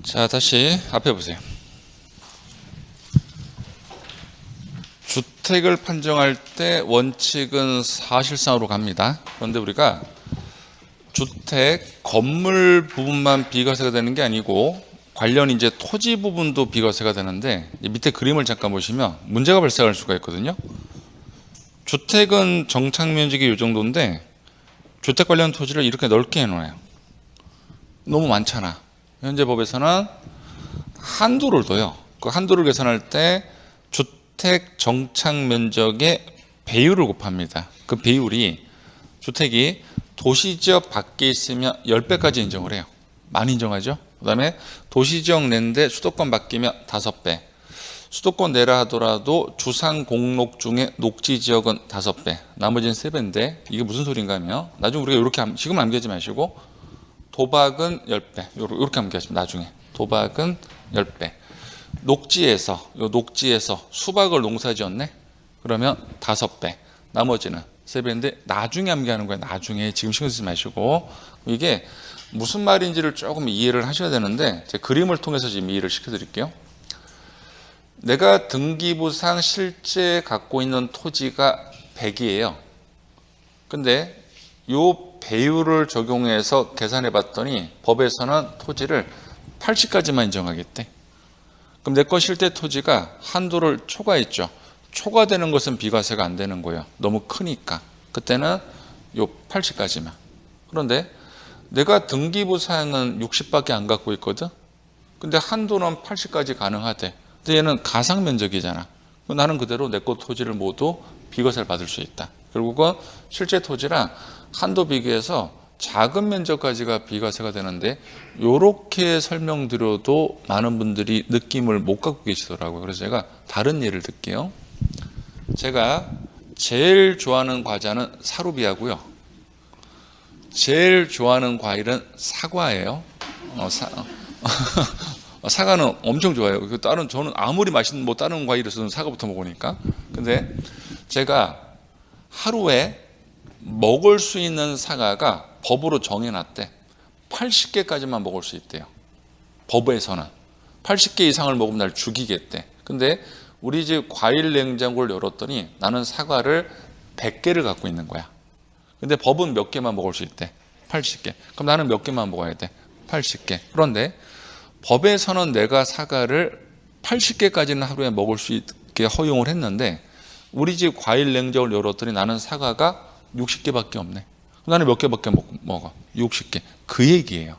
자, 다시 앞에 보세요. 주택을 판정할 때 원칙은 사실상으로 갑니다. 그런데 우리가 주택 건물 부분만 비과세가 되는 게 아니고 관련 이제 토지 부분도 비과세가 되는데, 밑에 그림을 잠깐 보시면 문제가 발생할 수가 있거든요. 주택은 정착 면적이 이 정도인데 주택 관련 토지를 이렇게 넓게 해놓아요. 너무 많잖아. 현재 법에서는 한도를 둬요. 그 한도를 계산할 때 주택 정착 면적의 배율을 곱합니다. 그 배율이 주택이 도시지역 밖에 있으면 10배까지 인정을 해요. 많이 인정하죠. 그 다음에 도시지역 내인데 수도권 바뀌면 5배, 수도권 내라 하더라도 주상 공록 중에 녹지지역은 5배, 나머지는 3배인데 이게 무슨 소린가 하면, 나중에 우리가 이렇게 지금 암기하지 마시고 도박은 10배 이렇게 암기하시면, 나중에 도박은 10배, 녹지에서 수박을 농사지었네 그러면 5배, 나머지는 3배인데 나중에 암기하는 거예요. 나중에, 지금 신경 쓰지 마시고. 이게 무슨 말인지를 조금 이해를 하셔야 되는데, 제 그림을 통해서 지금 이해를 시켜드릴게요. 내가 등기부상 실제 갖고 있는 토지가 100이에요. 근데 요 배율을 적용해서 계산해 봤더니 법에서는 토지를 80까지만 인정하겠대. 그럼 내 거 실제 토지가 한도를 초과했죠. 초과되는 것은 비과세가 안 되는 거예요. 너무 크니까. 그때는 요 80까지만. 그런데 내가 등기부상은 60밖에 안 갖고 있거든. 근데 한도는 80까지 가능하대. 근데 얘는 가상 면적이잖아. 나는 그대로 내 거 토지를 모두 비과세를 받을 수 있다. 결국은 실제 토지랑 한도 비교해서 작은 면적까지가 비과세가 되는데, 이렇게 설명드려도 많은 분들이 느낌을 못 갖고 계시더라고요. 그래서 제가 다른 예를 들게요. 제가 제일 좋아하는 과자는 사루비아고요. 제일 좋아하는 과일은 사과예요. 사과는 엄청 좋아해요. 저는 아무리 맛있는 다른 과일에서는 사과부터 먹으니까. 근데 제가 하루에 먹을 수 있는 사과가 법으로 정해놨대. 80개까지만 먹을 수 있대요. 법에서는 80개 이상을 먹으면 날 죽이겠대. 근데 우리 집 과일 냉장고를 열었더니 나는 사과를 100개를 갖고 있는 거야. 근데 법은 몇 개만 먹을 수 있대? 80개. 그럼 나는 몇 개만 먹어야 돼? 80개. 그런데 법에서는 내가 사과를 80개까지는 하루에 먹을 수 있게 허용을 했는데, 우리 집 과일 냉장고를 열었더니 나는 사과가 60개밖에 없네. 나는 몇 개밖에 먹어? 60개. 그 얘기예요.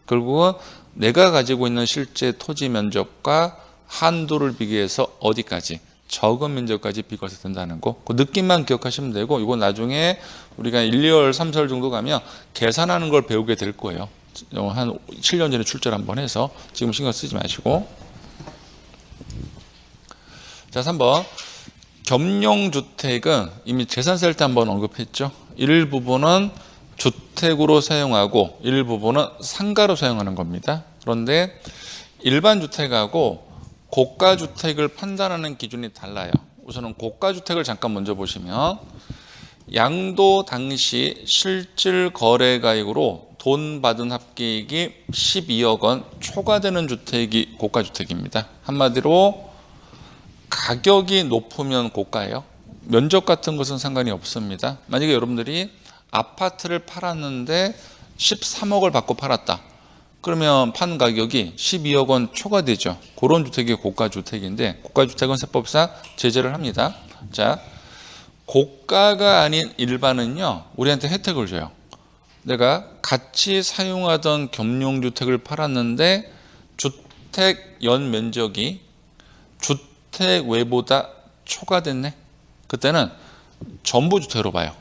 결국은 내가 가지고 있는 실제 토지 면적과 한도를 비교해서 어디까지, 적은 면적까지 비과세 된다는 거. 그 느낌만 기억하시면 되고, 이거 나중에 우리가 1, 2월, 3, 4월 정도 가면 계산하는 걸 배우게 될 거예요. 한 7년 전에 출제를 한번 해서 지금 신경 쓰지 마시고. 자, 3번. 겸용주택은 이미 재산세 할 때 한번 언급했죠. 일부분은 주택으로 사용하고 일부분은 상가로 사용하는 겁니다. 그런데 일반 주택하고 고가주택을 판단하는 기준이 달라요. 우선은 고가주택을 잠깐 먼저 보시면, 양도 당시 실질 거래가액으로 돈 받은 합계액이 12억 원 초과되는 주택이 고가주택입니다. 한마디로 가격이 높으면 고가예요. 면적 같은 것은 상관이 없습니다. 만약에 여러분들이 아파트를 팔았는데 13억을 받고 팔았다. 그러면 판 가격이 12억 원 초과되죠. 그런 주택이 고가주택인데, 고가주택은 세법상 제재를 합니다. 자, 고가가 아닌 일반은요, 우리한테 혜택을 줘요. 내가 같이 사용하던 겸용주택을 팔았는데 주택 연면적이 주택 외보다 초과됐네. 그때는 전부 주택으로 봐요.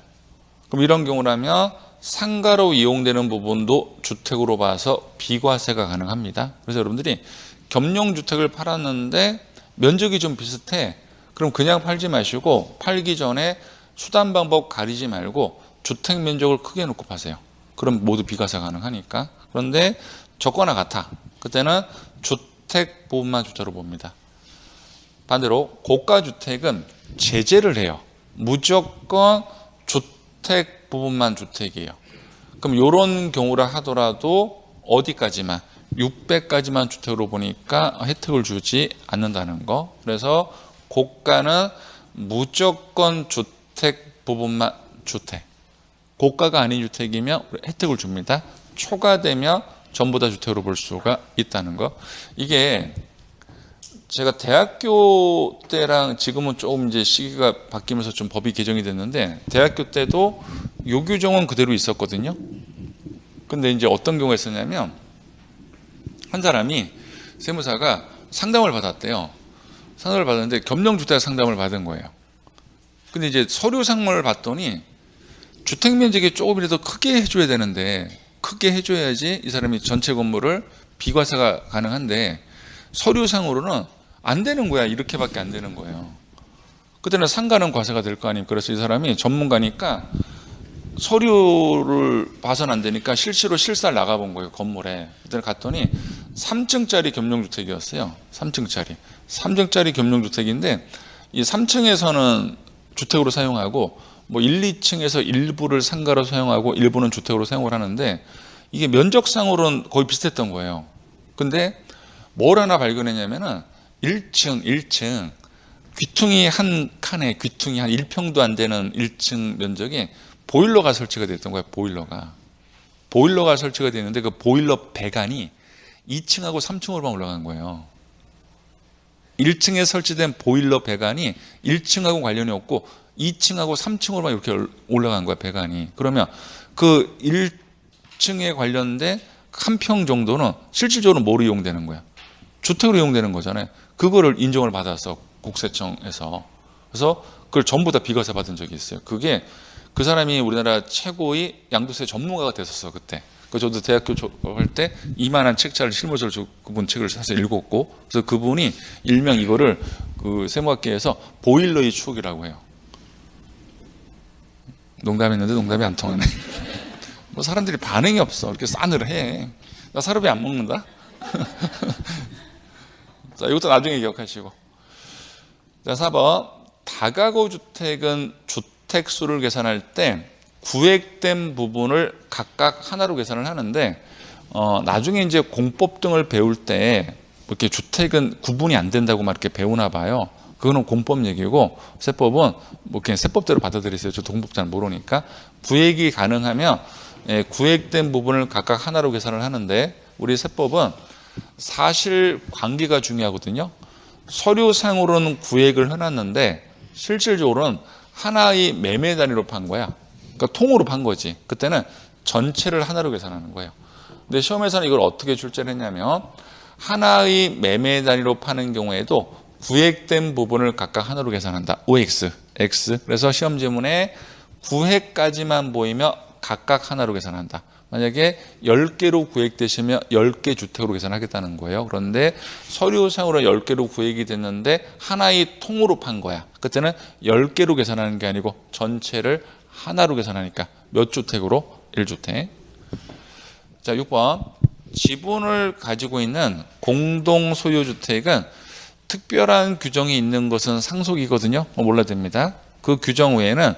그럼 이런 경우라면 상가로 이용되는 부분도 주택으로 봐서 비과세가 가능합니다. 그래서 여러분들이 겸용주택을 팔았는데 면적이 좀 비슷해. 그럼 그냥 팔지 마시고, 팔기 전에 수단 방법 가리지 말고 주택 면적을 크게 놓고 파세요. 그럼 모두 비과세 가능하니까. 그런데 적거나 같아. 그때는 주택 부분만 주택으로 봅니다. 반대로 고가주택은 제재를 해요. 무조건 주택 부분만 주택이에요. 그럼 이런 경우라 하더라도 어디까지만, 600까지만 주택으로 보니까 혜택을 주지 않는다는 거. 그래서 고가는 무조건 주택 부분만 주택. 고가가 아닌 주택이면 혜택을 줍니다. 초과되면 전부 다 주택으로 볼 수가 있다는 거. 이게 제가 대학교 때랑 지금은 조금 이제 시기가 바뀌면서 좀 법이 개정이 됐는데, 대학교 때도 요 규정은 그대로 있었거든요. 근데 이제 어떤 경우가 있었냐면, 한 사람이 세무사가 상담을 받았대요. 상담을 받았는데 겸용주택 상담을 받은 거예요. 근데 이제 서류상을 봤더니 주택 면적이 조금이라도 크게 해줘야 되는데, 크게 해줘야지 이 사람이 전체 건물을 비과세가 가능한데, 서류상으로는 안 되는 거야. 이렇게밖에 안 되는 거예요. 그때는 상가는 과세가 될 거 아니에요. 그래서 이 사람이 전문가니까 서류를 봐서는 안 되니까 실시로 실사를 나가본 거예요. 건물에. 그때 갔더니 3층짜리 겸용주택이었어요. 3층짜리 겸용주택인데, 이 3층에서는 주택으로 사용하고 뭐 1, 2층에서 일부를 상가로 사용하고 일부는 주택으로 사용을 하는데, 이게 면적상으로는 거의 비슷했던 거예요. 근데 뭘 하나 발견했냐면은 1층 귀퉁이 한 칸에 귀퉁이 한 1평도 안 되는 1층 면적에 보일러가 설치가 됐던 거예요. 보일러가 설치가 되어 있는데 그 보일러 배관이 2층하고 3층으로만 올라간 거예요. 1층에 설치된 보일러 배관이 1층하고 관련이 없고 2층하고 3층으로만 이렇게 올라간 거야, 배관이. 그러면 그 1층에 관련된 한 평 정도는 실질적으로 뭐로 이용되는 거야? 주택으로 이용되는 거잖아요. 그거를 인정을 받았어, 국세청에서. 그래서 그걸 전부 다 비과세 받은 적이 있어요. 그게 그 사람이 우리나라 최고의 양도세 전문가가 됐었어, 그때. 저도 대학교 졸업할 때 이만한 책자를 실무서를 그분 책을 사서 읽었고, 그래서 그분이 일명 이거를 그 세무학계에서 보일러의 추억이라고 해요. 농담했는데 농담이 안 통하네. 뭐 사람들이 반응이 없어. 이렇게 싸늘해. 나 사료비 안 먹는다. 자, 이것도 나중에 기억하시고. 자, 4번. 다가구 주택은 주택수를 계산할 때 구획된 부분을 각각 하나로 계산을 하는데, 나중에 이제 공법 등을 배울 때 이렇게 주택은 구분이 안 된다고 막 이렇게 배우나 봐요. 그거는 공법 얘기고, 세법은 뭐 그냥 세법대로 받아들이세요. 저 공법 잘 모르니까. 구획이 가능하면 구획된 부분을 각각 하나로 계산을 하는데, 우리 세법은 사실 관계가 중요하거든요. 서류상으로는 구획을 해놨는데 실질적으로는 하나의 매매 단위로 판 거야. 그러니까 통으로 판 거지. 그때는 전체를 하나로 계산하는 거예요. 근데 시험에서는 이걸 어떻게 출제를 했냐면, 하나의 매매 단위로 파는 경우에도 구획된 부분을 각각 하나로 계산한다. OX, X. 그래서 시험 지문에 구획까지만 보이면 각각 하나로 계산한다. 만약에 10개로 구획되시면 10개 주택으로 계산하겠다는 거예요. 그런데 서류상으로 10개로 구획이 됐는데 하나의 통으로 판 거야. 그때는 10개로 계산하는 게 아니고 전체를 하나로 계산하니까 몇 주택으로? 1주택. 자, 6번. 지분을 가지고 있는 공동소유주택은 특별한 규정이 있는 것은 상속이거든요. 몰라도 됩니다. 그 규정 외에는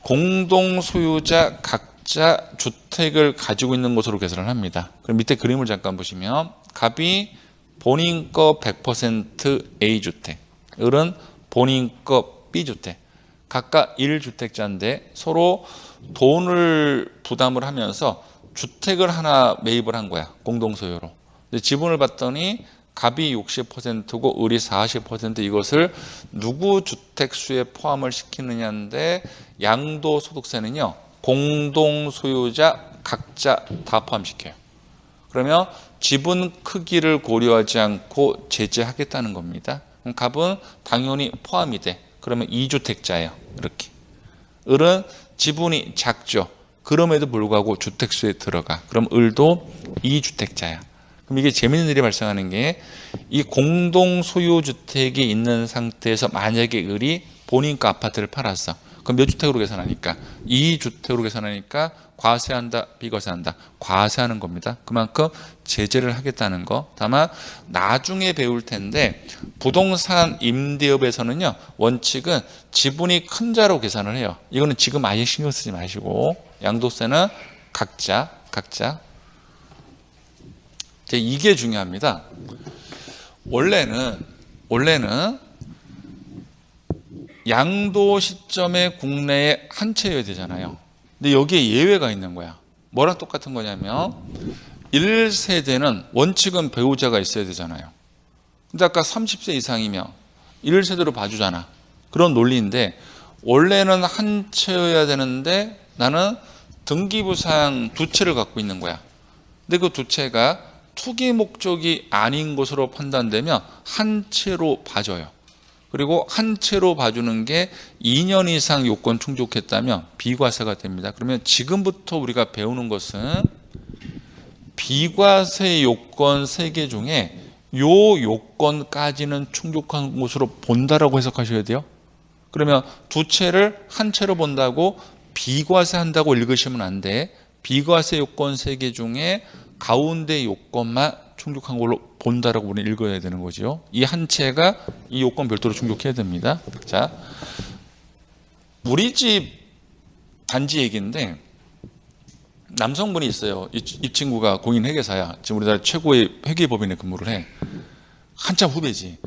공동소유자 각자 주택을 가지고 있는 것으로 계산을 합니다. 그럼 밑에 그림을 잠깐 보시면, 갑이 본인 거 100% A주택, 을은 본인 거 B주택, 각각 1주택자인데 서로 돈을 부담을 하면서 주택을 하나 매입을 한 거야, 공동소유로. 근데 지분을 봤더니 갑이 60%고 을이 40%, 이것을 누구 주택수에 포함을 시키느냐인데, 양도소득세는요 공동소유자 각자 다 포함시켜요. 그러면 지분 크기를 고려하지 않고 제재하겠다는 겁니다. 그럼 갑은 당연히 포함이 돼. 그러면 2주택자예요. 이렇게. 을은 지분이 작죠. 그럼에도 불구하고 주택수에 들어가. 그럼 을도 2주택자야. 그럼 이게 재밌는 일이 발생하는 게, 이 공동소유주택이 있는 상태에서 만약에 을이 본인 거 아파트를 팔았어. 그럼 몇 주택으로 계산하니까? 2주택으로 계산하니까 과세한다, 비과세한다? 과세하는 겁니다. 그만큼 제재를 하겠다는 거. 다만 나중에 배울 텐데, 부동산 임대업에서는요 원칙은 지분이 큰 자로 계산을 해요. 이거는 지금 아예 신경 쓰지 마시고, 양도세는 각자. 이게 중요합니다. 원래는 양도 시점에 국내에 한 채여야 되잖아요. 근데 여기에 예외가 있는 거야. 뭐랑 똑같은 거냐면 1세대는 원칙은 배우자가 있어야 되잖아요. 근데 아까 30세 이상이면 1세대로 봐주잖아. 그런 논리인데 원래는 한 채여야 되는데 나는 등기부상 두 채를 갖고 있는 거야. 근데 그 두 채가 투기 목적이 아닌 것으로 판단되면 한 채로 봐줘요. 그리고 한 채로 봐주는 게 2년 이상 요건 충족했다면 비과세가 됩니다. 그러면 지금부터 우리가 배우는 것은 비과세 요건 3개 중에 요 요건까지는 충족한 것으로 본다라고 해석하셔야 돼요. 그러면 두 채를 한 채로 본다고 비과세 한다고 읽으시면 안 돼. 비과세 요건 3개 중에 가운데 요건만 충족한 걸로 본다라고 우리는 읽어야 되는 거죠. 이 한 채가 이 요건 별도로 충족해야 됩니다. 자, 우리 집 단지 얘기인데 남성분이 있어요. 이 친구가 공인회계사야. 지금 우리나라 최고의 회계법인에 근무를 해. 한참 후배지.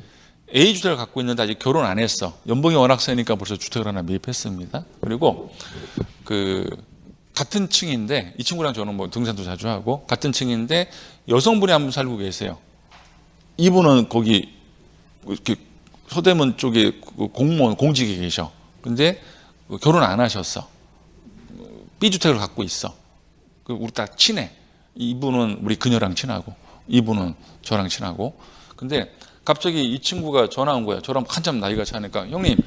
A주택을 갖고 있는데 아직 결혼 안 했어. 연봉이 워낙 세니까 벌써 주택을 하나 매입했습니다. 그리고 같은 층인데 이 친구랑 저는 뭐 등산도 자주 하고 같은 층인데 여성분이 한 분 살고 계세요. 이분은 거기 이렇게 서대문 쪽에 공무원 공직에 계셔. 근데 결혼 안 하셨어. B주택을 갖고 있어. 우리 딱 친해. 이분은 우리 그녀랑 친하고 이분은 저랑 친하고. 근데 갑자기 이 친구가 전화 온 거야. 저랑 한참 나이가 차니까 형님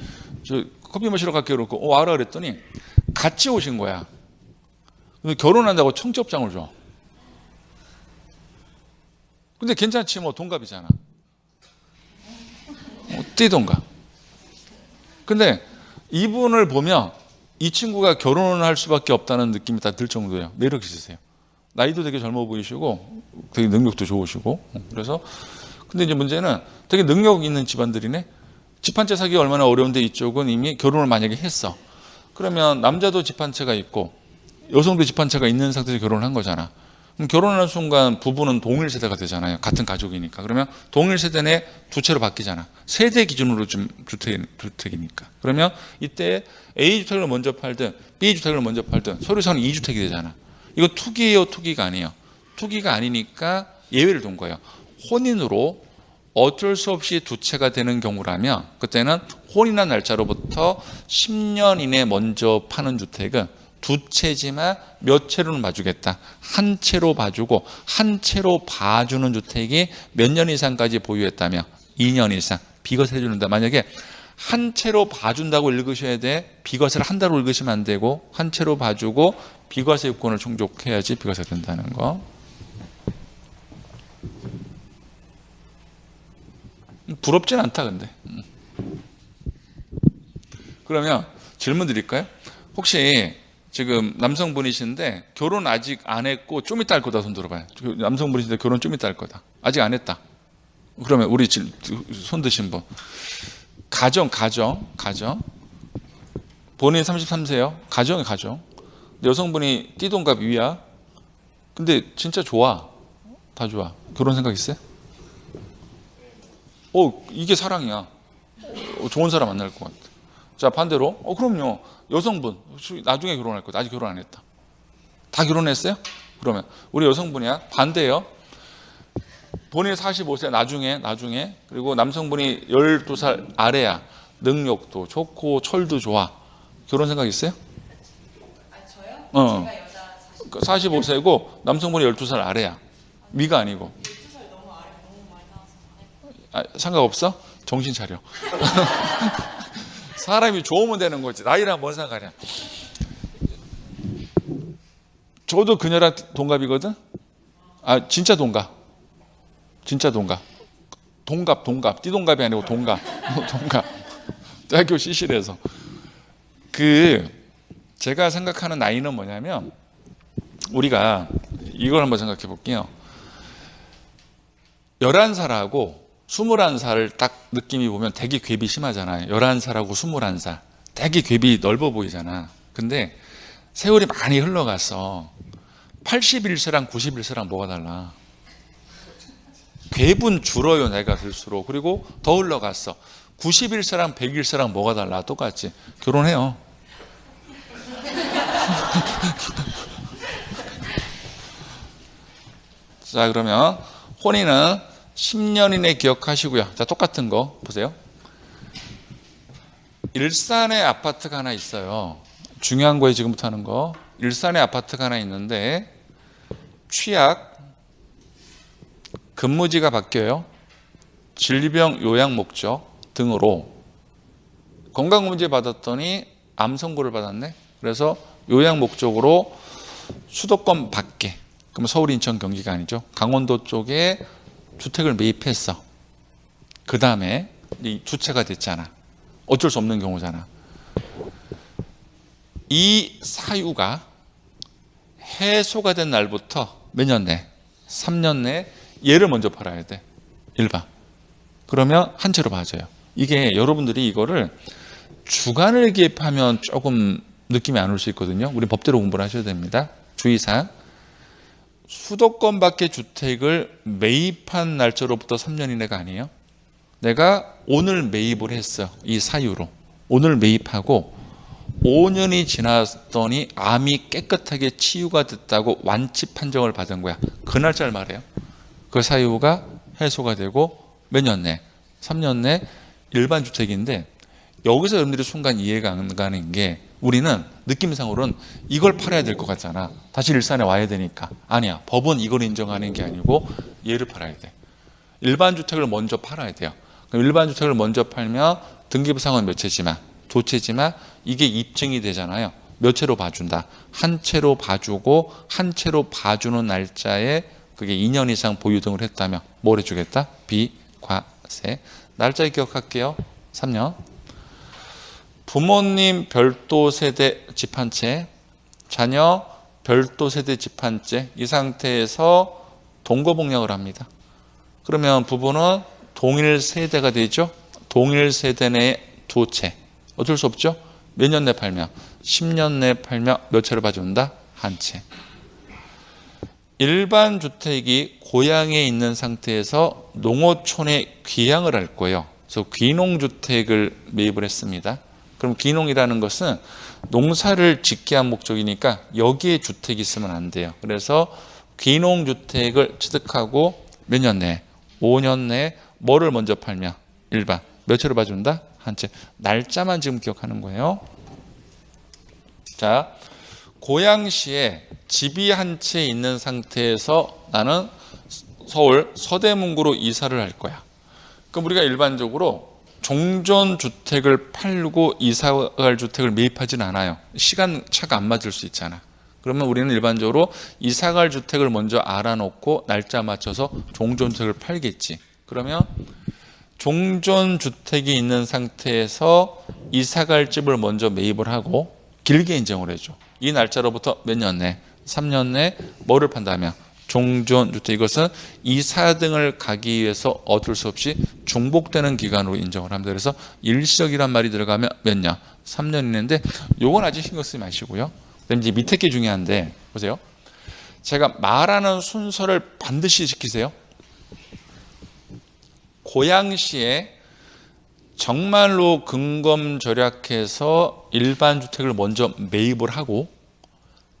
저 커피 마시러 갈게요. 그러고 와라 그랬더니 같이 오신 거야. 근데 결혼한다고 청첩장을 줘. 근데 괜찮지 뭐 동갑이잖아. 띠동갑. 근데 이분을 보면 이 친구가 결혼을 할 수밖에 없다는 느낌이 다 들 정도예요. 매력 있으세요. 나이도 되게 젊어 보이시고 되게 능력도 좋으시고. 그래서 근데 이제 문제는 되게 능력 있는 집안들이네. 집 한 채 사기가 얼마나 어려운데 이쪽은 이미 결혼을 만약에 했어. 그러면 남자도 집 한 채가 있고 여성도 집 한 채가 있는 상태에서 결혼을 한 거잖아. 그럼 결혼하는 순간 부부는 동일 세대가 되잖아요. 같은 가족이니까. 그러면 동일 세대 내 두 채로 바뀌잖아. 세대 기준으로 좀 주택이니까. 그러면 이때 A주택을 먼저 팔든 B주택을 먼저 팔든 서류상은 2주택이 되잖아. 이거 투기예요, 투기가 아니에요? 투기가 아니니까 예외를 둔 거예요. 혼인으로 어쩔 수 없이 두 채가 되는 경우라면 그때는 혼인한 날짜로부터 10년 이내 먼저 파는 주택은 두 채지만 몇 채로는 봐주겠다. 한 채로 봐주고 한 채로 봐주는 주택이 몇 년 이상까지 보유했다며 2년 이상 비과세 해주는다. 만약에 한 채로 봐준다고 읽으셔야 돼. 비과세를 한다고 읽으시면 안 되고 한 채로 봐주고 비과세 요건을 충족해야지 비과세 된다는 거. 부럽진 않다 근데. 그러면 질문 드릴까요? 혹시 지금 남성분이신데 결혼 아직 안 했고 좀 이따 할 거다 손 들어봐요. 남성분이신데 결혼 좀 이따 할 거다. 아직 안 했다. 그러면 우리 손 드신 분. 가정. 본인 33세요. 가정. 여성분이 띠동갑 위야. 근데 진짜 좋아. 다 좋아. 결혼 생각 있어요? 이게 사랑이야. 좋은 사람 만날 것 같아. 자, 반대로. 그럼요. 여성분. 나중에 결혼할 거다. 아직 결혼 안 했다. 다 결혼했어요? 그러면. 우리 여성분이야. 반대요. 본인이 45세 나중에. 그리고 남성분이 12살 아래야. 능력도 좋고, 철도 좋아. 결혼 생각 있어요? 저요? 제가 여자 45세고, 남성분이 12살 아래야. 위가 아니고. 12살 너무 아래 너무 많이 나와서 상관없어? 정신 차려. 사람이 좋으면 되는 거지. 나이랑 뭔 상관이야. 저도 그녀랑 동갑이거든. 진짜 동갑. 띠동갑이 아니고 동갑. 대학교 CC에서. 제가 생각하는 나이는 뭐냐면 우리가 이걸 한번 생각해 볼게요. 11살하고 21살 딱 느낌이 보면 되게 갭이 심하잖아요. 11살하고 21살. 되게 갭이 넓어 보이잖아. 근데 세월이 많이 흘러가서 81세랑 91세랑 뭐가 달라? 배분 줄어요. 내가 들수록. 그리고 더 흘러갔어. 91세랑 101세랑 뭐가 달라? 똑같지. 결혼해요. 자, 그러면 혼인은 10년 이내 기억하시고요. 자, 똑같은 거 보세요. 일산에 아파트가 하나 있어요. 중요한 거예요. 지금부터 하는 거. 일산에 아파트가 하나 있는데 취약, 근무지가 바뀌어요. 질병 요양 목적 등으로 건강검진 받았더니 암 선고를 받았네. 그래서 요양 목적으로 수도권 밖에, 그럼 서울, 인천, 경기가 아니죠. 강원도 쪽에 주택을 매입했어. 그 다음에 이 주체가 됐잖아. 어쩔 수 없는 경우잖아. 이 사유가 해소가 된 날부터 몇 년 내? 3년 내 얘를 먼저 팔아야 돼. 일반. 그러면 한 채로 봐줘요. 이게 여러분들이 이거를 주간을 기입하면 조금 느낌이 안 올 수 있거든요. 우리 법대로 공부를 하셔야 됩니다. 주의사항. 수도권 밖의 주택을 매입한 날짜로부터 3년 이내가 아니에요. 내가 오늘 매입을 했어. 이 사유로. 오늘 매입하고 5년이 지났더니 암이 깨끗하게 치유가 됐다고 완치 판정을 받은 거야. 그 날짜를 말해요. 그 사유가 해소가 되고 몇 년 내? 3년 내 일반 주택인데 여기서 여러분들이 순간 이해가 안 가는 게 우리는 느낌상으로는 이걸 팔아야 될 것 같잖아. 다시 일산에 와야 되니까. 아니야. 법은 이걸 인정하는 게 아니고 얘를 팔아야 돼. 일반 주택을 먼저 팔아야 돼요. 그럼 일반 주택을 먼저 팔면 등기부상은 몇 채지만 두 채지만 이게 입증이 되잖아요. 몇 채로 봐준다. 한 채로 봐주고 한 채로 봐주는 날짜에 그게 2년 이상 보유 등을 했다면 뭘 해주겠다? 비과세. 날짜 기억할게요. 3년. 부모님 별도 세대 집 한 채, 자녀 별도 세대 집 한 채, 이 상태에서 동거복령을 합니다. 그러면 부부는 동일 세대가 되죠. 동일 세대 내에 두 채. 어쩔 수 없죠. 몇 년 내 팔면? 10년 내 팔면 몇 채를 봐준다? 한 채. 일반 주택이 고향에 있는 상태에서 농어촌에 귀향을 할 거예요. 그래서 귀농주택을 매입을 했습니다. 그럼 귀농이라는 것은 농사를 짓게 한 목적이니까 여기에 주택이 있으면 안 돼요. 그래서 귀농주택을 취득하고 몇 년 내에? 5년 내에 뭐를 먼저 팔면? 일반. 몇 채로 봐준다? 한 채. 날짜만 지금 기억하는 거예요. 자, 고양시에 집이 한 채 있는 상태에서 나는 서울 서대문구로 이사를 할 거야. 그럼 우리가 일반적으로 종전주택을 팔고 이사갈 주택을 매입하진 않아요. 시간 차가 안 맞을 수 있잖아. 그러면 우리는 일반적으로 이사갈 주택을 먼저 알아놓고 날짜 맞춰서 종전주택을 팔겠지. 그러면 종전주택이 있는 상태에서 이사갈 집을 먼저 매입을 하고 길게 인정을 해줘. 이 날짜로부터 몇 년 내? 3년 내 뭐를 판다면? 종전주택. 이것은 이사 등을 가기 위해서 어쩔 수 없이 중복되는 기간으로 인정을 합니다. 그래서 일시적이란 말이 들어가면 몇 년? 3년 있는데 요건 아직 신경 쓰지 마시고요. 그다음에 이제 밑에 게 중요한데 보세요. 제가 말하는 순서를 반드시 지키세요. 고양시에 정말로 근검절약해서 일반 주택을 먼저 매입을 하고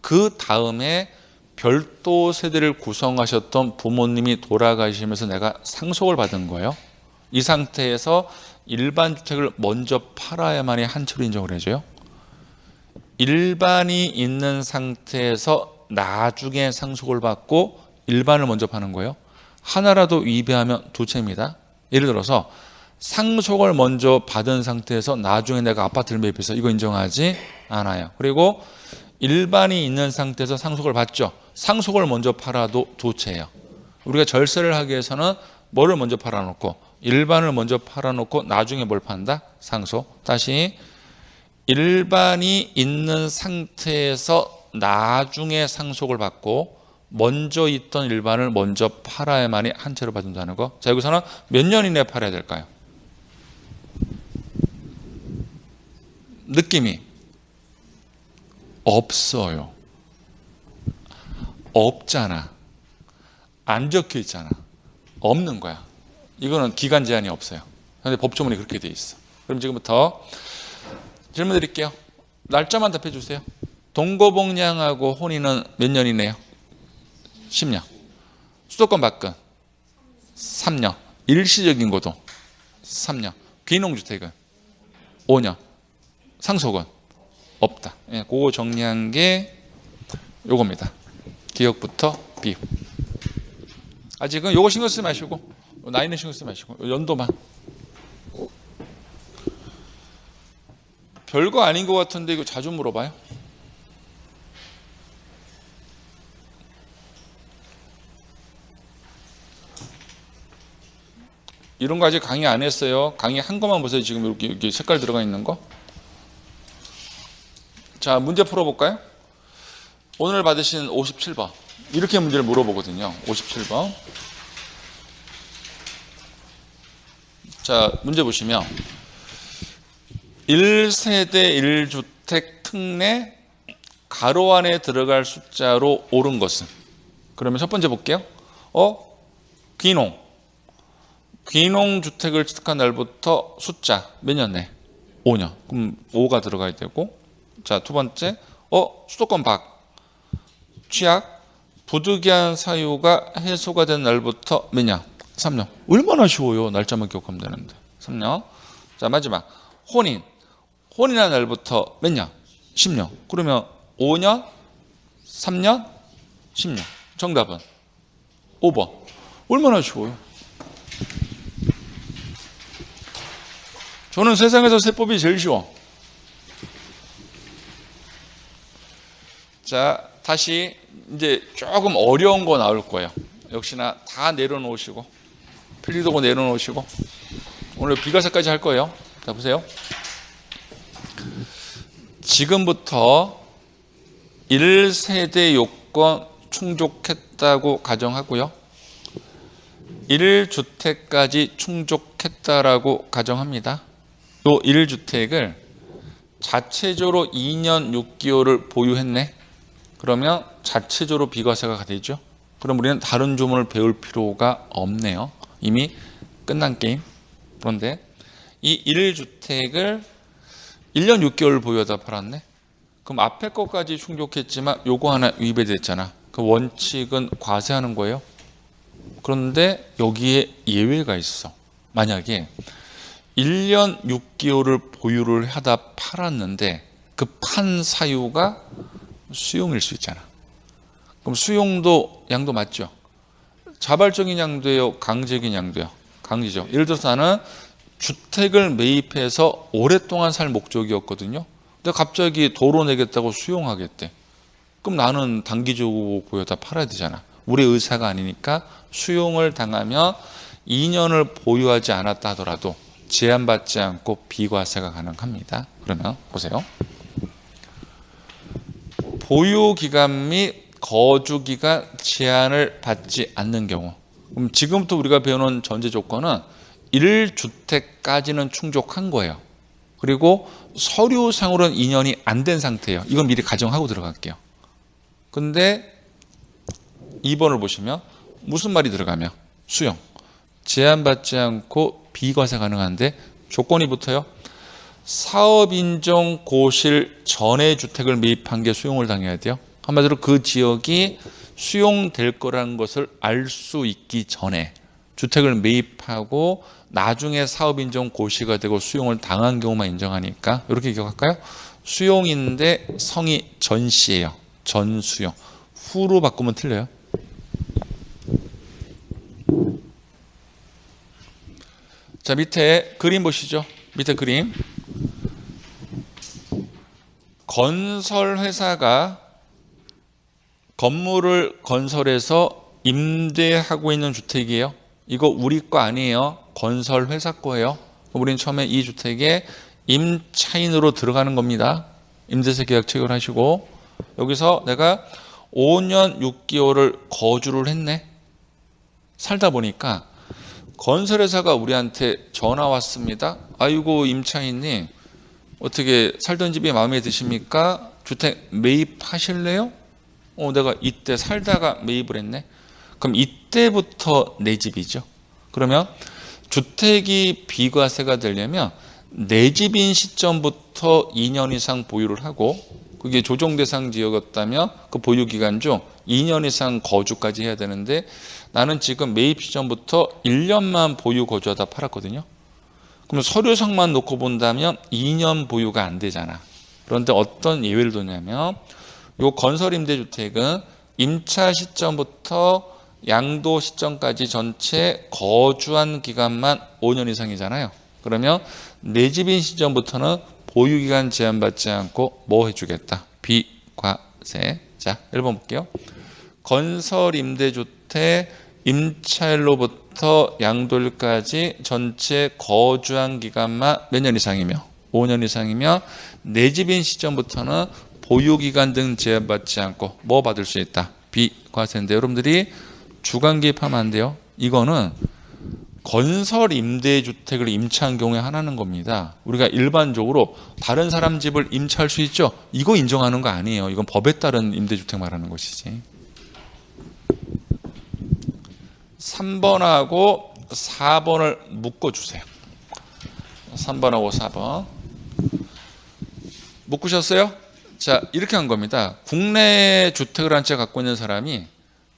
그 다음에 별도 세대를 구성하셨던 부모님이 돌아가시면서 내가 상속을 받은 거예요. 이 상태에서 일반 주택을 먼저 팔아야만이 한 채로 인정을 해줘요. 일반이 있는 상태에서 나중에 상속을 받고 일반을 먼저 파는 거예요. 하나라도 위배하면 두 채입니다. 예를 들어서 상속을 먼저 받은 상태에서 나중에 내가 아파트를 매입해서 이거 인정하지 않아요. 그리고 일반이 있는 상태에서 상속을 받죠. 상속을 먼저 팔아도 두 채예요. 우리가 절세를 하기 위해서는 뭐를 먼저 팔아놓고 일반을 먼저 팔아놓고 나중에 뭘 판다? 상속. 다시 일반이 있는 상태에서 나중에 상속을 받고 먼저 있던 일반을 먼저 팔아야만이 한 채로 받는다는 거. 자, 여기서는 몇 년 이내에 팔아야 될까요? 느낌이 없어요. 없잖아. 안 적혀 있잖아. 없는 거야. 이거는 기간 제한이 없어요. 그런데 법조문이 그렇게 돼 있어. 그럼 지금부터 질문 드릴게요. 날짜만 답해 주세요. 동거복량하고 혼인은 몇 년이네요? 10년. 수도권 밖은 3년. 일시적인 거도 3년. 귀농주택은 5년. 상속은 없다. 예, 그거 정리한 게 요겁니다. 기억부터 비유. 아직은 요거 신경 쓰지 마시고, 나이는 신경 쓰지 마시고, 연도만. 별거 아닌 것 같은데 이거 자주 물어봐요. 이런 거 아직 강의 안 했어요. 강의 한 거만 보세요. 지금 이렇게 색깔 들어가 있는 거. 자, 문제 풀어볼까요? 오늘 받으신 57번. 이렇게 문제를 물어보거든요. 57번. 자, 문제 보시면 1세대 1주택 특내 가로 안에 들어갈 숫자로 옳은 것은? 그러면 첫 번째 볼게요. 귀농주택을 취득한 날부터 숫자 몇 년 내? 5년. 그럼 5가 들어가야 되고. 자, 두 번째. 수도권 밖. 취약. 부득이한 사유가 해소가 된 날부터 몇 년? 3년. 얼마나 쉬워요. 날짜만 기억하면 되는데. 3년. 자, 마지막. 혼인한 날부터 몇 년? 10년. 그러면 5년, 3년, 10년. 정답은 5번. 얼마나 쉬워요. 저는 세상에서 세법이 제일 쉬워. 자, 다시 이제 조금 어려운 거 나올 거예요. 역시나 다 내려놓으시고, 필기도구 내려놓으시고, 오늘 비과세까지 할 거예요. 자, 보세요. 지금부터 1세대 요건 충족했다고 가정하고요. 1주택까지 충족했다라고 가정합니다. 요 1주택을 자체적으로 2년 6개월을 보유했네. 그러면 자체적으로 비과세가 되죠. 그럼 우리는 다른 조문을 배울 필요가 없네요. 이미 끝난 게임. 그런데 이 1주택을 1년 6개월 보유하다 팔았네. 그럼 앞에 것까지 충족했지만 요거 하나 위배됐잖아. 그 원칙은 과세하는 거예요. 그런데 여기에 예외가 있어. 만약에 1년 6개월을 보유를 하다 팔았는데 그 판 사유가 수용일 수 있잖아. 그럼 수용도 양도 맞죠? 자발적인 양도예요? 강제적인 양도예요? 강제죠. 예를 들어서 나는 주택을 매입해서 오랫동안 살 목적이었거든요. 근데 갑자기 도로 내겠다고 수용하겠대. 그럼 나는 단기적으로 보여다 팔아야 되잖아. 우리 의사가 아니니까 수용을 당하면 2년을 보유하지 않았다 하더라도 제한받지 않고 비과세가 가능합니다. 그러면 보세요. 보유기간 및 거주기간 제한을 받지 않는 경우. 그럼 지금부터 우리가 배우는 전제 조건은 1주택까지는 충족한 거예요. 그리고 서류상으로는 2년이 안 된 상태예요. 이건 미리 가정하고 들어갈게요. 근데 2번을 보시면 무슨 말이 들어가면 수용. 제한받지 않고 비과세 가능한데 조건이 붙어요. 사업인정 고실 전에 주택을 매입한 게 수용을 당해야 돼요. 한마디로 그 지역이 수용될 거라는 것을 알 수 있기 전에 주택을 매입하고 나중에 사업인정 고시가 되고 수용을 당한 경우만 인정하니까 이렇게 기억할까요? 수용인데 성이 전시예요. 전수용. 후로 바꾸면 틀려요. 자, 밑에 그림 보시죠. 밑에 그림. 건설회사가 건물을 건설해서 임대하고 있는 주택이에요. 이거 우리 거 아니에요. 건설회사 거예요. 우리는 처음에 이 주택에 임차인으로 들어가는 겁니다. 임대차 계약 체결하시고 여기서 내가 5년 6개월을 거주를 했네. 살다 보니까 건설회사가 우리한테 전화 왔습니다. 아이고 임차인님 어떻게 살던 집이 마음에 드십니까? 주택 매입하실래요? 내가 이때 살다가 매입을 했네. 그럼 이때부터 내 집이죠. 그러면 주택이 비과세가 되려면 내 집인 시점부터 2년 이상 보유를 하고, 그게 조정 대상 지역이었다면 그 보유 기간 중 2년 이상 거주까지 해야 되는데, 나는 지금 매입 시점부터 1년만 보유 거주하다 팔았거든요. 그럼 서류상만 놓고 본다면 2년 보유가 안 되잖아. 그런데 어떤 예외를 두냐면, 요 건설 임대주택은 임차 시점부터 양도 시점까지 전체 거주한 기간만 5년 이상이잖아요. 그러면 내 집인 시점부터는 보유기간 제한받지 않고 뭐 해주겠다? 비과세. 자, 1번 볼게요. 건설 임대주택 임차일로부터 양도일까지 전체 거주한 기간만 몇 년 이상이며 5년 이상이며 내 집인 시점부터는 보유기간 등 제한받지 않고 뭐 받을 수 있다? 비과세인데, 여러분들이 주관 개입하면 안 돼요. 이거는 건설 임대주택을 임차한 경우에 하나는 겁니다. 우리가 일반적으로 다른 사람 집을 임차할 수 있죠. 이거 인정하는 거 아니에요. 이건 법에 따른 임대주택 말하는 것이지. 3번하고 4번을 묶어주세요. 3번하고 4번 묶으셨어요? 자, 이렇게 한 겁니다. 국내 주택을 한 채 갖고 있는 사람이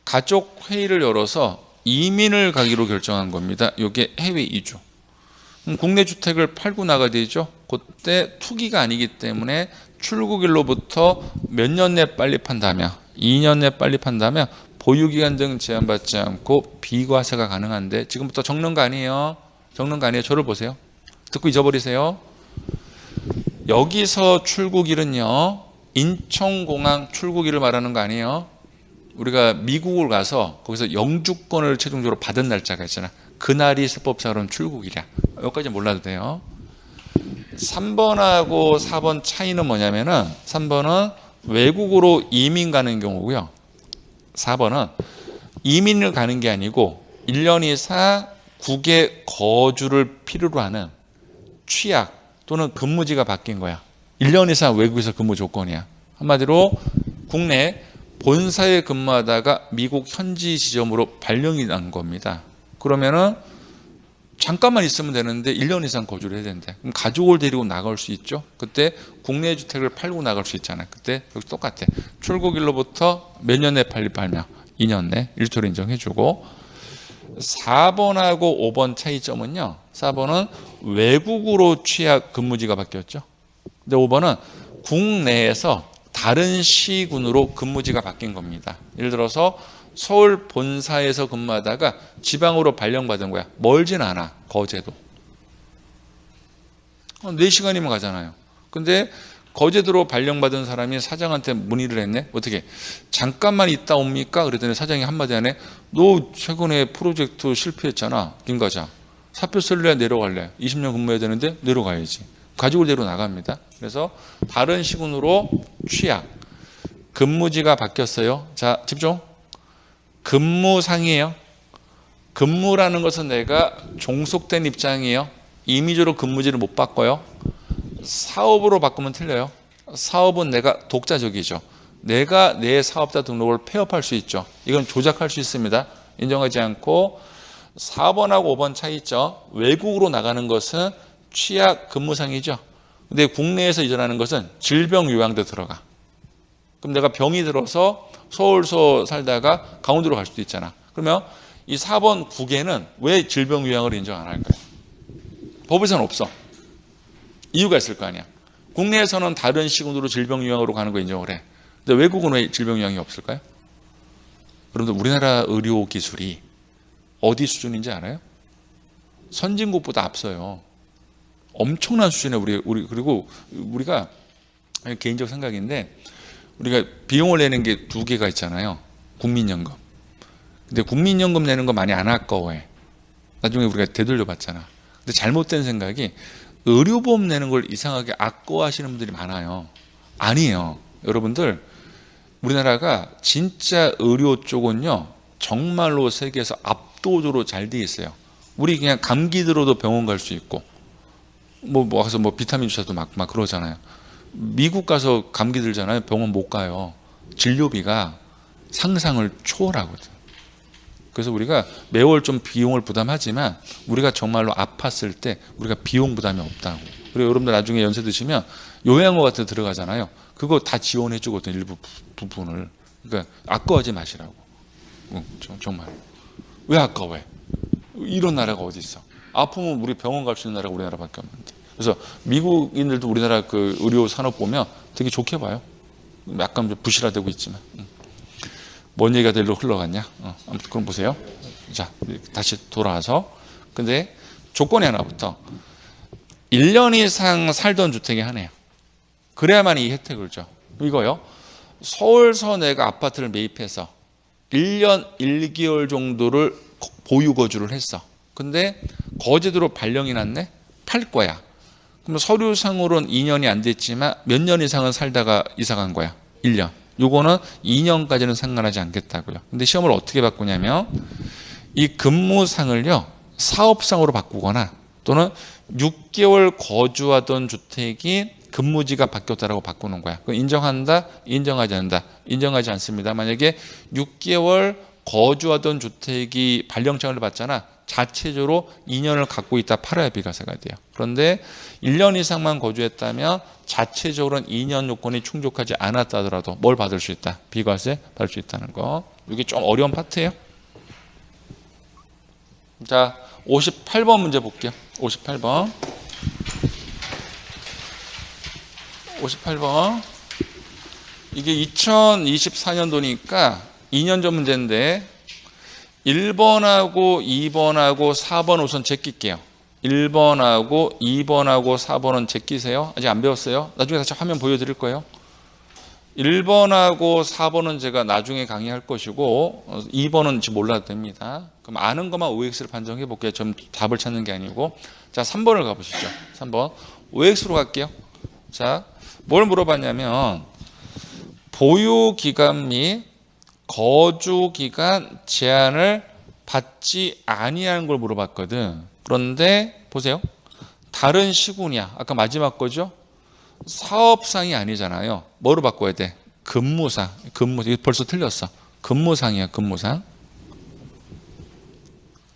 가족 회의를 열어서 이민을 가기로 결정한 겁니다. 이게 해외 이주. 국내 주택을 팔고 나가야 되죠. 그때 투기가 아니기 때문에 출국일로부터 몇 년 내 빨리 판다면, 2년 내 빨리 판다면 보유기간 등 제한받지 않고 비과세가 가능한데, 지금부터 적는 거 아니에요. 적는 거 아니에요. 저를 보세요. 듣고 잊어버리세요. 여기서 출국일은요, 인천공항 출국일을 말하는 거 아니에요. 우리가 미국을 가서 거기서 영주권을 최종적으로 받은 날짜가 있잖아. 그날이 세법상으로는 출국일이야. 여기까지 몰라도 돼요. 3번하고 4번 차이는 뭐냐면은, 3번은 외국으로 이민 가는 경우고요. 4번은 이민을 가는 게 아니고 1년 이상 국외 거주를 필요로 하는 취약 또는 근무지가 바뀐 거야. 1년 이상 외국에서 근무 조건이야. 한마디로 국내 본사에 근무하다가 미국 현지 지점으로 발령이 난 겁니다. 그러면은 잠깐만 있으면 되는데 1년 이상 거주를 해야 된대. 그럼 가족을 데리고 나갈 수 있죠. 그때 국내 주택을 팔고 나갈 수 있잖아요. 그때 여기 똑같아. 출국일로부터 몇 년 내 팔면 2년 내 일토를 인정해주고. 4번하고 5번 차이점은요, 4번은 외국으로 취약 근무지가 바뀌었죠. 근데 5번은 국내에서 다른 시군으로 근무지가 바뀐 겁니다. 예를 들어서 서울 본사에서 근무하다가 지방으로 발령받은 거야. 멀진 않아. 거제도. 4시간이면 가잖아요. 근데 거제도로 발령받은 사람이 사장한테 문의를 했네. 어떻게? 잠깐만 있다 옵니까? 그랬더니 사장이 한마디 하네. 너 최근에 프로젝트 실패했잖아. 김 과장. 사표 쓸래? 내려갈래? 20년 근무해야 되는데 내려가야지. 가족을 데리고 나갑니다. 그래서 다른 시군으로 취약. 근무지가 바뀌었어요. 자, 집중. 근무상이에요. 근무라는 것은 내가 종속된 입장이에요. 임의적으로 근무지를 못 바꿔요. 사업으로 바꾸면 틀려요. 사업은 내가 독자적이죠. 내가 내 사업자 등록을 폐업할 수 있죠. 이건 조작할 수 있습니다. 인정하지 않고. 4번하고 5번 차이 있죠. 외국으로 나가는 것은 취약 근무상이죠. 근데 국내에서 이전하는 것은 질병 요양도 들어가. 그럼 내가 병이 들어서 서울서 살다가 강원도로 갈 수도 있잖아. 그러면 이 4번 국에는 왜 질병 요양을 인정 안 할까요? 법에서는 없어. 이유가 있을 거 아니야. 국내에서는 다른 시군으로 질병 요양으로 가는 거 인정을 해. 근데 외국은 왜 질병 요양이 없을까요? 여러분들, 우리나라 의료 기술이 어디 수준인지 알아요? 선진국보다 앞서요. 엄청난 수준에 우리 그리고 우리가 개인적 생각인데, 우리가 비용을 내는 게 2개가 있잖아요. 국민연금. 근데 국민연금 내는 거 많이 안 아까워해. 나중에 우리가 되돌려 받잖아. 근데 잘못된 생각이 의료보험 내는 걸 이상하게 아까워하시는 분들이 많아요. 아니에요. 여러분들, 우리나라가 진짜 의료 쪽은요, 정말로 세계에서 압도적으로 잘 돼 있어요. 우리 그냥 감기 들어도 병원 갈 수 있고, 가서 비타민 주사도 막 그러잖아요. 미국 가서 감기 들잖아요. 병원 못 가요. 진료비가 상상을 초월하거든. 그래서 우리가 매월 좀 비용을 부담하지만 우리가 정말로 아팠을 때 우리가 비용 부담이 없다고. 그리고 여러분들 나중에 연세 드시면 요양원 같은 데 들어가잖아요. 그거 다 지원해 주거든, 일부 부분을. 그러니까 아까워하지 마시라고. 정말. 왜 아까워해? 이런 나라가 어디 있어? 아프면 우리 병원 갈 수 있는 나라가 우리나라밖에 없는데. 그래서 미국인들도 우리나라 그 의료 산업 보면 되게 좋게 봐요. 약간 좀 부실화되고 있지만. 뭔 얘기가 데리러 흘러갔냐? 아무튼 그럼 보세요. 자, 다시 돌아와서. 근데 조건이 하나부터 1년 이상 살던 주택이 하나예요. 그래야만 이 혜택을 줘. 이거요. 서울서 내가 아파트를 매입해서 1년 1개월 정도를 보유 거주를 했어. 근데 거제도로 발령이 났네? 팔 거야. 그럼 서류상으로는 2년이 안 됐지만 몇 년 이상은 살다가 이사 간 거야. 1년. 요거는 2년까지는 상관하지 않겠다고요. 근데 시험을 어떻게 바꾸냐면 이 근무상을요, 사업상으로 바꾸거나 또는 6개월 거주하던 주택이 근무지가 바뀌었다라고 바꾸는 거야. 그거 인정한다? 인정하지 않는다? 인정하지 않습니다. 만약에 6개월 거주하던 주택이 발령장을 받잖아. 자체적으로 2년을 갖고 있다 팔아야 비과세가 돼요. 그런데 1년 이상만 거주했다면 자체적으로는 2년 요건이 충족하지 않았다 하더라도 뭘 받을 수 있다? 비과세 받을 수 있다는 거. 이게 좀 어려운 파트예요. 자, 58번 문제 볼게요. 58번. 58번. 이게 2024년도니까 2년 전 문제인데 1번하고 2번하고 4번 우선 제낄게요. 1번하고 2번하고 4번은 제끼세요. 아직 안 배웠어요. 나중에 다시 화면 보여드릴 거예요. 1번하고 4번은 제가 나중에 강의할 것이고 2번은 지금 몰라도 됩니다. 그럼 아는 것만 OX를 판정해 볼게요. 좀 답을 찾는 게 아니고. 자, 3번을 가보시죠. 3번. OX로 갈게요. 자, 뭘 물어봤냐면 보유기간 및 거주기간 제한을 받지 아니하는 걸 물어봤거든. 그런데 보세요. 다른 시군이야. 아까 마지막 거죠. 사업상이 아니잖아요. 뭐로 바꿔야 돼? 근무상. 이거 벌써 틀렸어. 근무상이야. 근무상.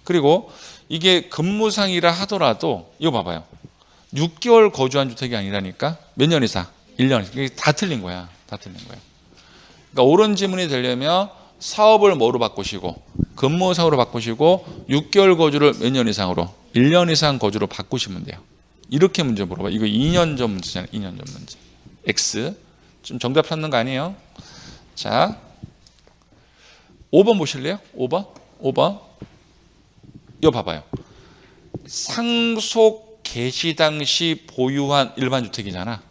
그리고 이게 근무상이라 하더라도 이거 봐봐요. 6개월 거주한 주택이 아니라니까. 몇 년 이상? 1년. 이게 다 틀린 거야. 다 틀린 거야. 그러니까 옳은 지문이 되려면 사업을 뭐로 바꾸시고 근무상으로 바꾸시고 6개월 거주를 몇 년 이상으로? 1년 이상 거주로 바꾸시면 돼요. 이렇게 문제 물어봐. 이거 2년 전 문제잖아요. 2년 전 문제. X. 좀 정답 찾는 거 아니에요? 자, 5번 보실래요? 5번. 5번. 이거 봐봐요. 상속 개시 당시 보유한 일반 주택이잖아.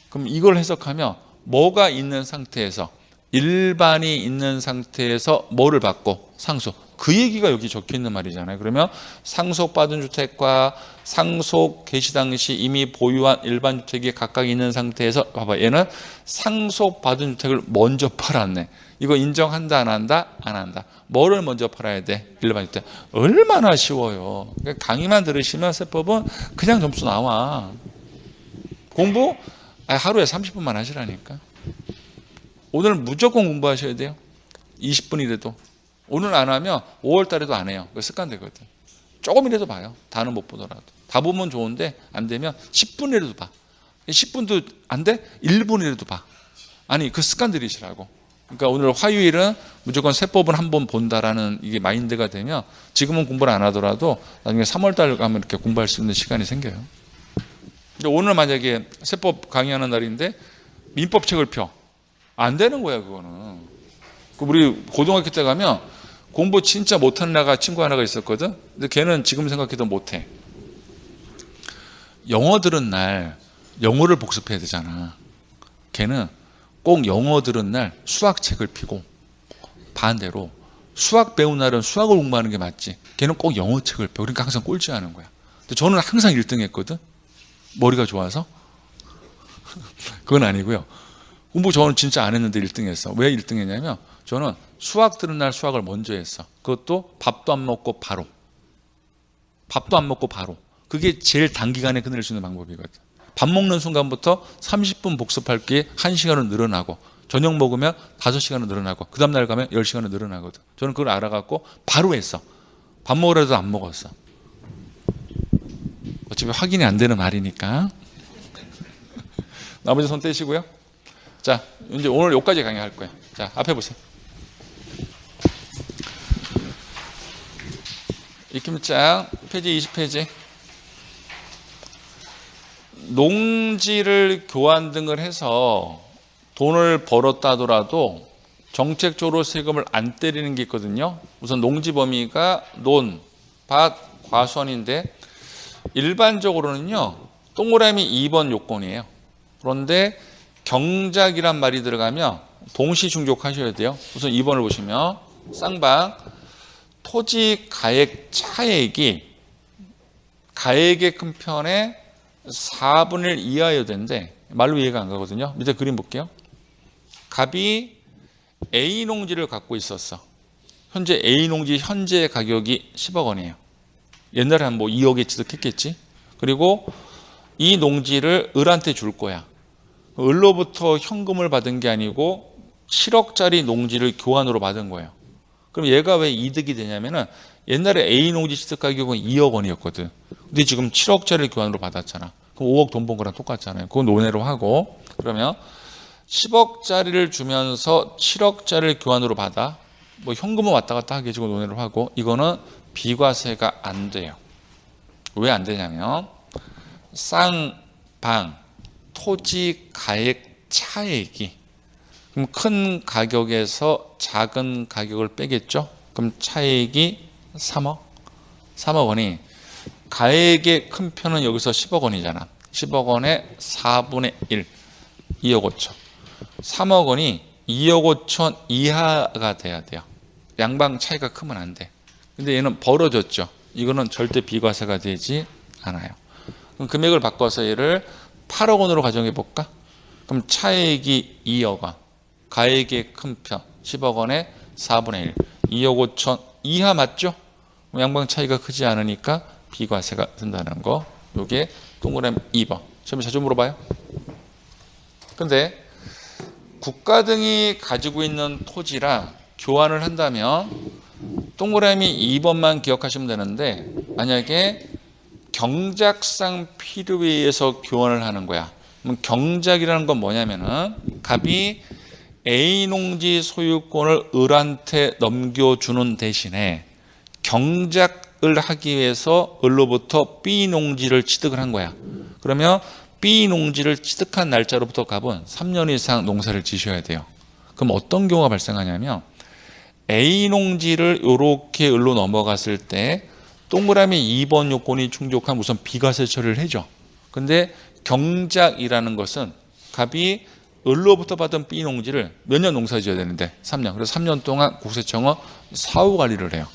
그럼 이걸 해석하면 뭐가 있는 상태에서 일반이 있는 상태에서 뭐를 받고 상속. 그 얘기가 여기 적혀 있는 말이잖아요. 그러면 상속받은 주택과 상속 개시 당시 이미 보유한 일반 주택이 각각 있는 상태에서 봐봐. 얘는 상속받은 주택을 먼저 팔았네. 이거 인정한다 안 한다? 안 한다. 뭐를 먼저 팔아야 돼? 일반 주택. 얼마나 쉬워요. 강의만 들으시면 세법은 그냥 점수 나와. 공부 하루에 30분만 하시라니까. 오늘 무조건 공부하셔야 돼요. 20분이라도. 오늘 안 하면 5월 달에도 안 해요. 그 습관 되거든. 조금이라도 봐요. 다는 못 보더라도. 다 보면 좋은데 안 되면 10분이라도 봐. 10분도 안 돼? 1분이라도 봐. 아니, 그 습관 들이시라고. 그러니까 오늘 화요일은 무조건 세법은 한 번 본다라는 이게 마인드가 되면 지금은 공부를 안 하더라도 나중에 3월 달 가면 이렇게 공부할 수 있는 시간이 생겨요. 근데 오늘 만약에 세법 강의하는 날인데 민법 책을 펴. 안 되는 거야, 그거는. 우리 고등학교 때 가면 공부 진짜 못하는 애가 친구 하나가 있었거든. 근데 걔는 지금 생각해도 못해. 영어 들은 날 영어를 복습해야 되잖아. 걔는 꼭 영어 들은 날 수학책을 펴고 반대로 수학 배운 날은 수학을 공부하는 게 맞지. 걔는 꼭 영어책을 펴. 그러니까 항상 꼴찌하는 거야. 근데 저는 항상 1등 했거든. 머리가 좋아서. 그건 아니고요. 공부 저는 진짜 안 했는데 1등 했어. 왜 1등 했냐면 저는 수학 들은 날 수학을 먼저 했어. 그것도 밥도 안 먹고 바로. 밥도 안 먹고 바로. 그게 제일 단기간에 끝낼 수 있는 방법이거든. 밥 먹는 순간부터 30분 복습할 게 1시간으로 늘어나고 저녁 먹으면 5시간은 늘어나고 그 다음날 가면 10시간은 늘어나거든. 저는 그걸 알아갖고 바로 했어. 밥 먹으라도 안 먹었어. 어차피 확인이 안 되는 말이니까. 나머지 손 떼시고요. 자, 이제 오늘 여기까지 강의할 거예요. 자, 앞에 보세요. 익힘장 페이지 20페이지. 농지를 교환 등을 해서 돈을 벌었다 하더라도 정책적으로 세금을 안 때리는 게 있거든요. 우선 농지 범위가 논, 밭, 과수원인데 일반적으로는요. 동그라미 2번 요건이에요. 그런데 경작이란 말이 들어가면 동시 충족하셔야 돼요. 우선 2번을 보시면 쌍방 토지 가액 차액이 가액의 큰 편의 4분의 1 이하여야 되는데 말로 이해가 안 가거든요. 밑에 그림 볼게요. 갑이 A 농지를 갖고 있었어. 현재 A 농지 현재 가격이 10억 원이에요. 옛날에 한 뭐 2억에 취득했겠지. 그리고 이 농지를 을한테 줄 거야. 을로부터 현금을 받은 게 아니고 7억짜리 농지를 교환으로 받은 거예요. 그럼 얘가 왜 이득이 되냐면은 옛날에 A 농지 취득 가격은 2억 원이었거든. 근데 지금 7억짜리 교환으로 받았잖아. 그럼 5억 돈 번 거랑 똑같잖아요. 그건 논외로 하고 그러면 10억짜리를 주면서 7억짜리를 교환으로 받아. 뭐 현금은 왔다 갔다 하겠지. 논외로 하고 이거는 비과세가 안 돼요. 왜 안 되냐면 쌍방 토지 가액 차액이 그럼 큰 가격에서 작은 가격을 빼겠죠. 그럼 차액이 3억 원이 가액의 큰 편은 여기서 10억 원이잖아. 10억 원의 4분의 1 2억 5천 3억 원이 2억 5천 이하가 돼야 돼요. 양방 차이가 크면 안 돼. 근데 얘는 벌어졌죠. 이거는 절대 비과세가 되지 않아요. 그럼 금액을 바꿔서 얘를 8억 원으로 가정해 볼까? 그럼 차액이 2억 원, 가액의 큰 편 10억 원에 4분의 1, 2억 5천 이하 맞죠? 양방 차이가 크지 않으니까 비과세가 된다는 거. 요게 동그라미 2번. 시험에 자주 물어봐요. 근데 국가 등이 가지고 있는 토지라 교환을 한다면 동그라미 2번만 기억하시면 되는데 만약에 경작상 필요에 의해서 교환을 하는 거야. 그럼 경작이라는 건 뭐냐면은 갑이 A 농지 소유권을 을한테 넘겨주는 대신에 경작을 하기 위해서 을로부터 B 농지를 취득을 한 거야. 그러면 B 농지를 취득한 날짜로부터 갑은 3년 이상 농사를 지셔야 돼요. 그럼 어떤 경우가 발생하냐면 A 농지를 이렇게 을로 넘어갔을 때 동그라미 2번 요건이 충족한 우선 비과세 처리를 해줘. 근데 경작이라는 것은 갑이 을로부터 받은 B 농지를 몇 년 농사 지어야 되는데 3년. 그래서 3년 동안 국세청은 사후 관리를 해요.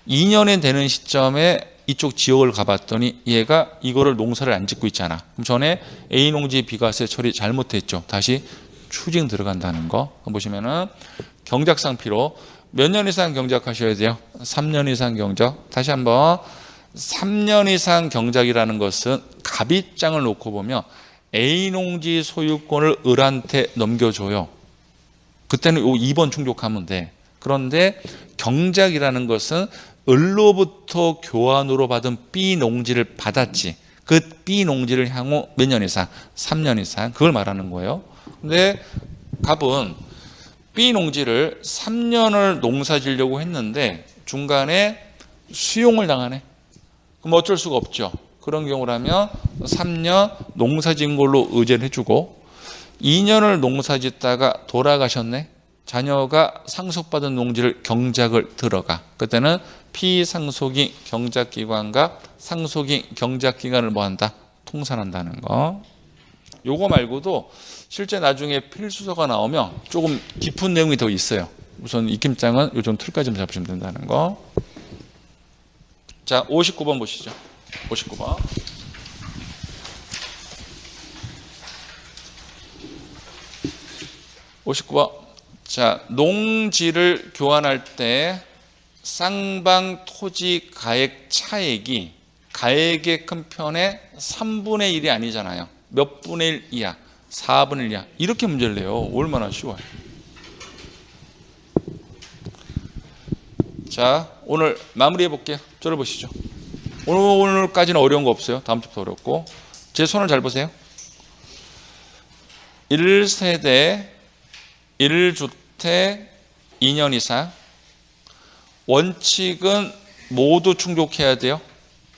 2년이 되는 시점에 이쪽 지역을 가봤더니 얘가 이거를 농사를 안 짓고 있잖아. 그럼 전에 A 농지 비과세 처리 잘못했죠. 다시 추징 들어간다는 거. 보시면은 경작상 필요 몇 년 이상 경작하셔야 돼요? 3년 이상 경작. 다시 한번 3년 이상 경작이라는 것은 갑 입장을 놓고 보면 A 농지 소유권을 을한테 넘겨줘요. 그때는 요 2번 충족하면 돼. 그런데 경작이라는 것은 을로부터 교환으로 받은 B 농지를 받았지. 그 B 농지를 향후 몇 년 이상? 3년 이상. 그걸 말하는 거예요. 근데 갑은 B 농지를 3년을 농사 지려고 했는데 중간에 수용을 당하네. 그럼 어쩔 수가 없죠. 그런 경우라면 3년 농사 지은 걸로 의제를 해주고 2년을 농사 짓다가 돌아가셨네. 자녀가 상속받은 농지를 경작을 들어가. 그때는 피상속인 경작기관과 상속인 경작기관을 뭐한다? 통산한다는 거. 요거 말고도 실제 나중에 필수서가 나오면 조금 깊은 내용이 더 있어요. 우선 익힘장은 요 정도 틀까지만 잡으시면 된다는 거. 자, 59번 보시죠. 59번. 59번. 자, 농지를 교환할 때 쌍방 토지 가액 차액이 가액의 큰 편의 3분의 1이 아니잖아요. 몇 분의 1 이하? 4분의 1 이하. 이렇게 문제를 내요. 얼마나 쉬워요. 자, 오늘 마무리해 볼게요. 저를 보시죠. 오늘까지는 어려운 거 없어요. 다음 주부터 어렵고. 제 손을 잘 보세요. 1세대 1주택 2년 이상. 원칙은 모두 충족해야 돼요.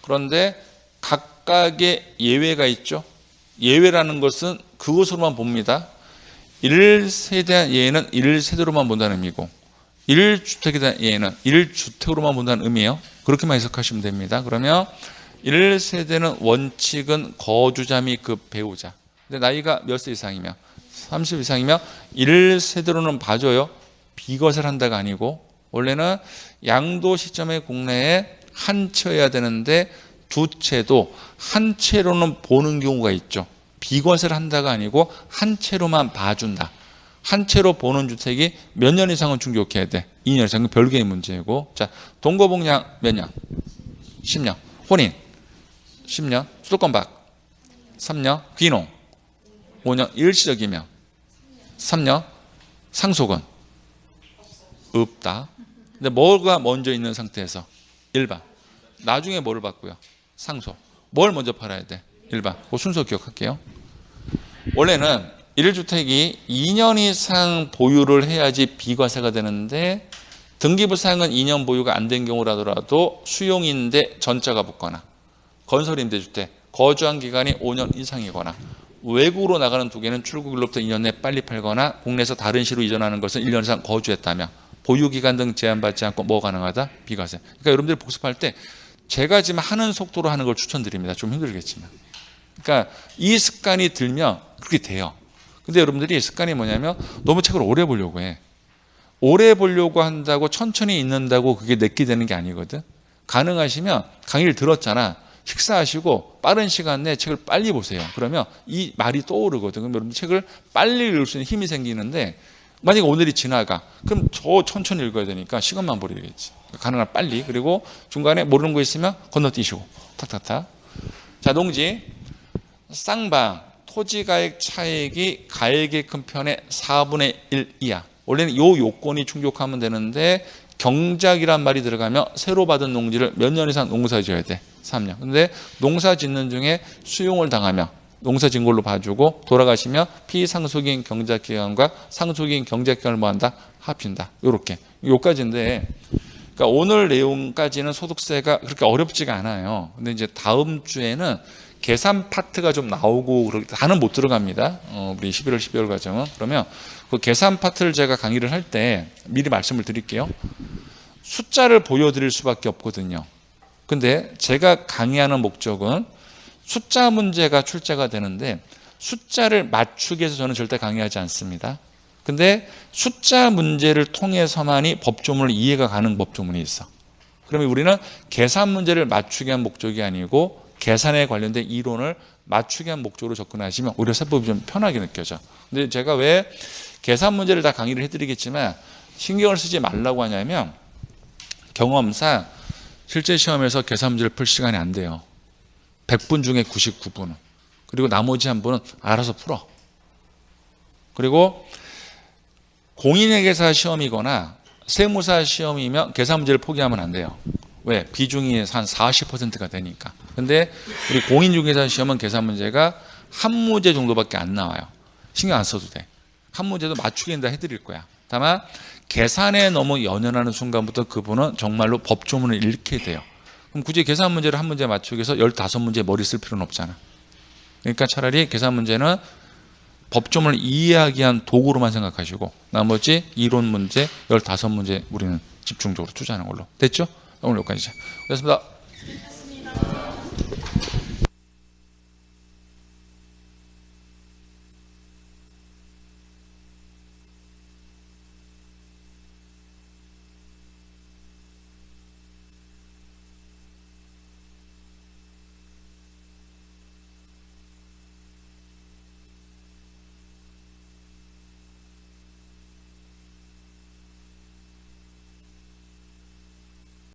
그런데 각각의 예외가 있죠. 예외라는 것은 그것으로만 봅니다. 1세대에 대한 예외는 1세대로만 본다는 의미고 1주택에 대한 예외는 1주택으로만 본다는 의미예요. 그렇게만 해석하시면 됩니다. 그러면 1세대는 원칙은 거주자 및 그 배우자. 근데 나이가 몇 세 이상이면 30 이상이면 1세대로는 봐줘요. 비것을 한다가 아니고 원래는 양도 시점의 국내에 한 채여야 되는데 두 채도 한 채로는 보는 경우가 있죠. 비것을 한다가 아니고 한 채로만 봐준다. 한 채로 보는 주택이 몇 년 이상은 충족해야 돼. 2년 이상은 별개의 문제고. 자, 동거복량 몇 년? 10년. 혼인 10년. 수도권 박 3년. 귀농 5년. 일시적이면 3년. 상속은 없다. 근데 뭐가 먼저 있는 상태에서? 일반. 나중에 뭐를 받고요? 상속. 뭘 먼저 팔아야 돼? 일반. 그 순서 기억할게요. 원래는 1주택이 2년 이상 보유를 해야지 비과세가 되는데 등기부상은 2년 보유가 안 된 경우라더라도 수용인데 전자가 붙거나 건설임대주택 거주한 기간이 5년 이상이거나 외국으로 나가는 두 개는 출국일로부터 2년 내 빨리 팔거나 국내에서 다른 시로 이전하는 것은 1년 이상 거주했다며 보유기간 등 제한받지 않고 뭐 가능하다? 비과세. 그러니까 여러분들이 복습할 때 제가 지금 하는 속도로 하는 걸 추천드립니다. 좀 힘들겠지만. 그러니까 이 습관이 들면 그렇게 돼요. 근데 여러분들이 습관이 뭐냐면 너무 책을 오래 보려고 해. 오래 보려고 한다고 천천히 읽는다고 그게 내게 되는 게 아니거든. 가능하시면 강의를 들었잖아. 식사하시고 빠른 시간 내에 책을 빨리 보세요. 그러면 이 말이 떠오르거든. 그럼 여러분 책을 빨리 읽을 수 있는 힘이 생기는데 만약에 오늘이 지나가. 그럼 더 천천히 읽어야 되니까 시간만 버리겠지. 가능한 빨리. 그리고 중간에 모르는 거 있으면 건너뛰시고 탁탁탁. 자, 농지 쌍방 토지가액 차액이 가액의 큰 편의 4분의 1 이하. 원래는 이 요건이 충족하면 되는데 경작이란 말이 들어가면 새로 받은 농지를 몇 년 이상 농사 지어야 돼. 3년. 근데 농사 짓는 중에 수용을 당하면 농사 짓는 걸로 봐주고 돌아가시면 피상속인 경작기간과 상속인 경작기간을 뭐한다? 합친다. 요렇게. 요까지인데 그러니까 오늘 내용까지는 소득세가 그렇게 어렵지가 않아요. 근데 이제 다음 주에는 계산 파트가 좀 나오고 다는 못 들어갑니다. 우리 11월 12월 과정은. 그러면 그 계산 파트를 제가 강의를 할 때 미리 말씀을 드릴게요. 숫자를 보여드릴 수밖에 없거든요. 근데 제가 강의하는 목적은 숫자 문제가 출제가 되는데 숫자를 맞추기 위해서 저는 절대 강의하지 않습니다. 근데 숫자 문제를 통해서만이 법조문을 이해가 가는 법조문이 있어. 그러면 우리는 계산 문제를 맞추기 위한 목적이 아니고 계산에 관련된 이론을 맞추기 위한 목적으로 접근하시면 오히려 세법이 좀 편하게 느껴져. 근데 제가 왜 계산 문제를 다 강의를 해드리겠지만 신경을 쓰지 말라고 하냐면 경험상 실제 시험에서 계산 문제를 풀 시간이 안 돼요. 100분 중에 99분은. 그리고 나머지 한 분은 알아서 풀어. 그리고 공인회계사 시험이거나 세무사 시험이면 계산 문제를 포기하면 안 돼요. 왜? 비중이 한 40%가 되니까. 근데 우리 공인중개사 시험은 계산 문제가 한 문제 정도밖에 안 나와요. 신경 안 써도 돼. 한 문제도 맞추기 다 해드릴 거야. 다만 계산에 너무 연연하는 순간부터 그분은 정말로 법조문을 읽게 돼요. 그럼 굳이 계산 문제를 한 문제 맞추기 위해서 15문제 머리 쓸 필요는 없잖아. 그러니까 차라리 계산 문제는 법조문을 이해하기 위한 도구로만 생각하시고 나머지 이론 문제 15문제 우리는 집중적으로 투자하는 걸로. 됐죠? 오늘 여기까지. 됐습니다.